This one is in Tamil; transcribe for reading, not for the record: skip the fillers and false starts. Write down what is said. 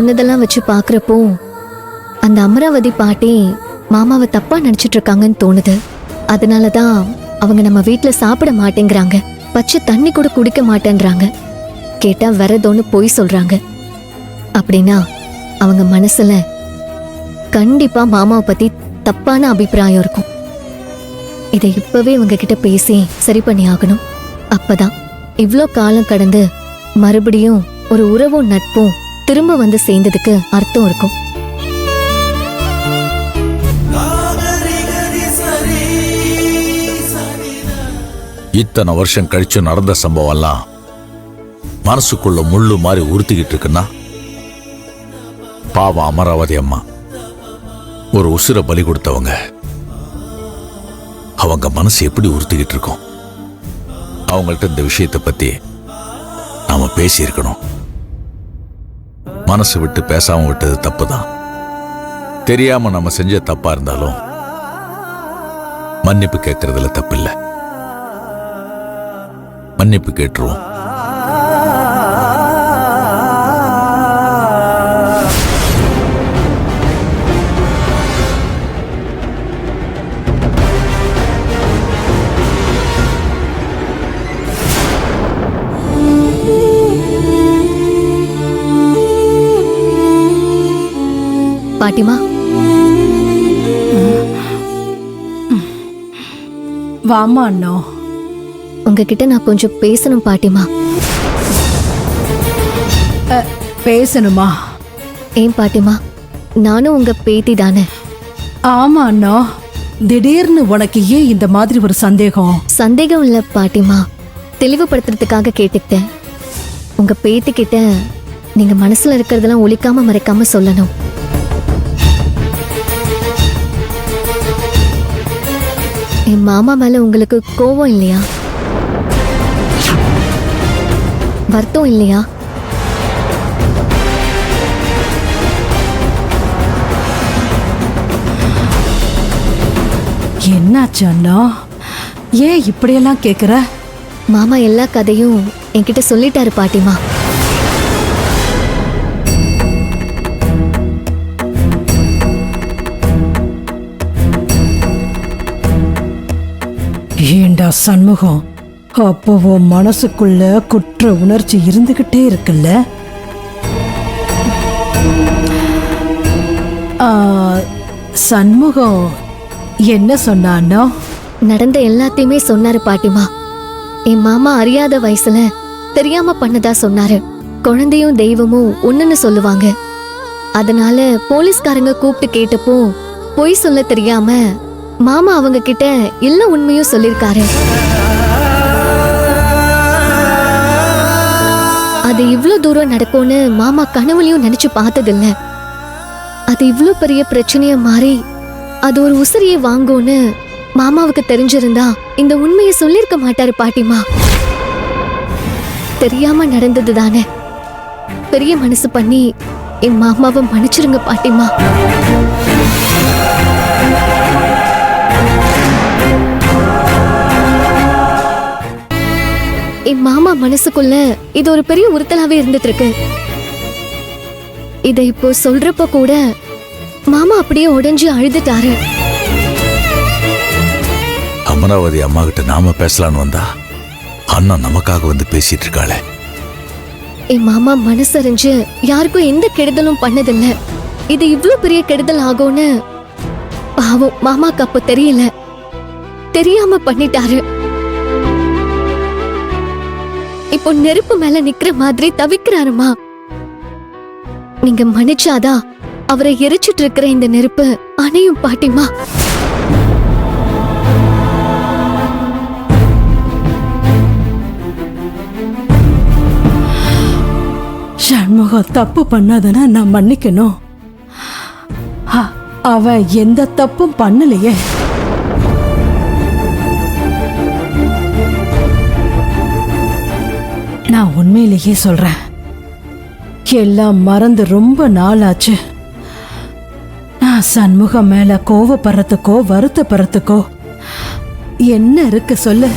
சொன்னதெல்லாம் வச்சு பாக்குறப்போ அந்த அமராவதி பாட்டி மாமாவை தப்பா நினைச்சிட்டு இருக்காங்கன்னு தோணுது. அதனாலதான் அவங்க நம்ம வீட்டுல சாப்பிட மாட்டேங்கிறாங்க, பச்சை தண்ணி கூட குடிக்க மாட்டேன்றாங்க. கேட்டா வரதோன்னு பொய் சொல்றாங்க. அப்படின்னா அவங்க மனசுல கண்டிப்பா மாமாவை பத்தி தப்பான அபிப்பிராயம் இருக்கும். இதை இப்பவே இவங்க கிட்ட பேசி சரி பண்ணி ஆகணும். அப்பதான் இவ்ளோ காலம் கடந்து மறுபடியும் ஒரு உறவும் நட்பும் திரும்ப வந்து சேர்ந்ததுக்கு அர்த்தம் இருக்கும். இத்தனை வருஷம் கழிச்சு நடந்த சம்பவம் எல்லாம் மனசுக்குள்ள முள்ளு மாதிரி உறுத்திக்கிட்டு இருக்குன்னா பாவம் அமராவதி அம்மா ஒரு உசுரை பலி கொடுத்தவங்க. அவங்க மனசு எப்படி உறுத்திக்கிட்டு இருக்கும்? அவங்கள்ட்ட இந்த விஷயத்தை பத்தி நாம பேசியிருக்கணும். மனசு விட்டு பேசாம விட்டது தப்புதான். தெரியாம நம்ம செஞ்ச தப்பா இருந்தாலும் மன்னிப்பு கேட்கறதுல தப்பில்லை. மன்னிப்பு கேட்டுருவோம். பாட்டிமா, வாமா அண்ணா. உங்ககிட்ட நான் கொஞ்சம் பேசணும் பாட்டிமா. பேசணுமா? ஏன் பாட்டிமா, நானும் உங்க பேத்தி தானே. ஆமா அண்ணா, திடீர்னு உனக்கு ஏன் இந்த மாதிரி ஒரு சந்தேகம்? சந்தேகம் இல்ல பாட்டிமா, தெளிவுபடுத்துறதுக்காக கேட்டுக்கிட்டேன். உங்க பேத்தி கிட்ட நீங்க மனசுல இருக்கிறதெல்லாம் ஒளிக்காம மறைக்காம சொல்லணும். என் மாமா மேல உங்களுக்கு கோபம் இல்லையா? வருத்தம் இல்லையா? என்னாச்சு அண்ணா? ஏன் இப்படியெல்லாம் கேக்குற? மாமா எல்லா கதையும் என்கிட்ட சொல்லிட்டாரு பாட்டிமா. ஏண்டா சண்முகம், அப்போ உன் மனசுக்குள்ள குற்ற உணர்ச்சி இருந்துகிட்டே இருக்குல்ல? சண்முகம் என்ன சொன்னானோ? நடந்த எல்லாத்தையுமே சொன்னாரு பாட்டிமா. என் மாமா அறியாத வயசுல தெரியாம பண்ணதா சொன்னாரு. குழந்தையும் தெய்வமும் ஒண்ணுன்னு சொல்லுவாங்க. அதனால போலீஸ்காரங்க கூப்பிட்டு கேட்டப்போ பொய் சொல்ல தெரியாம மாமா அவங்க கிட்ட எல்லா உண்மையும் சொல்லிருக்காரு. அது இவ்ளோ தூரம் நடக்கும்னு மாமா கனவுலயும் நினைச்சு பார்த்ததில்ல. அது இவ்ளோ பெரிய பிரச்சனைய மாறி அது ஒரு உசிரியை வாங்கும்னு மாமாவுக்கு தெரிஞ்சிருந்தா இந்த உண்மையை சொல்லிருக்க மாட்டாரு பாட்டிமா. தெரியாம நடந்தது தானே. பெரிய மனசு பண்ணி என் மாமாவை மன்னிச்சிருங்க பாட்டிமா. என் மாமா மனசுக்குள்ள இது ஒரு பெரிய உறுத்தலாவே இருந்துட்டு இருக்கு. இதை இப்போ சொல்றப்ப கூட மாமா அப்படியே உடைஞ்சு அழுதுட்டாரு. அமராவதி அம்மா கிட்ட நாம பேசலான்னு வந்தா அண்ணா நமக்காக வந்து பேசிட்டு இருக்காளே. என் மாமா மனசறிஞ்சு யாருக்கும் எந்த கெடுதலும் பண்ணதில்ல. இது இவ்ளோ பெரிய கெடுதல் ஆகும்னு பாவம் மாமாக்கு அப்போ தெரியல. தெரியாம பண்ணிட்டாரு. இப்போ நெருப்பு மேல நிக்கிற மாதிரி தவிக்கிறாருமா. நீங்க மன்னிச்சாதான் அவரை எரிச்சிட்டு இருக்கிற இந்த நெருப்பு அணையும் பாட்டிமா. சண்முகம் தப்பு பண்ணாதனா நான் மன்னிக்கணும். அவன் எந்த தப்பும் பண்ணலையே. நான் உண்மையிலேயே சொல்றேன், எல்லாம் மறந்து ரொம்ப நாளாச்சு. நான் சண்முகம் மேல கோவப்படுறதுக்கோ வருத்தப்படுறதுக்கோ என்ன இருக்கு சொல்லு?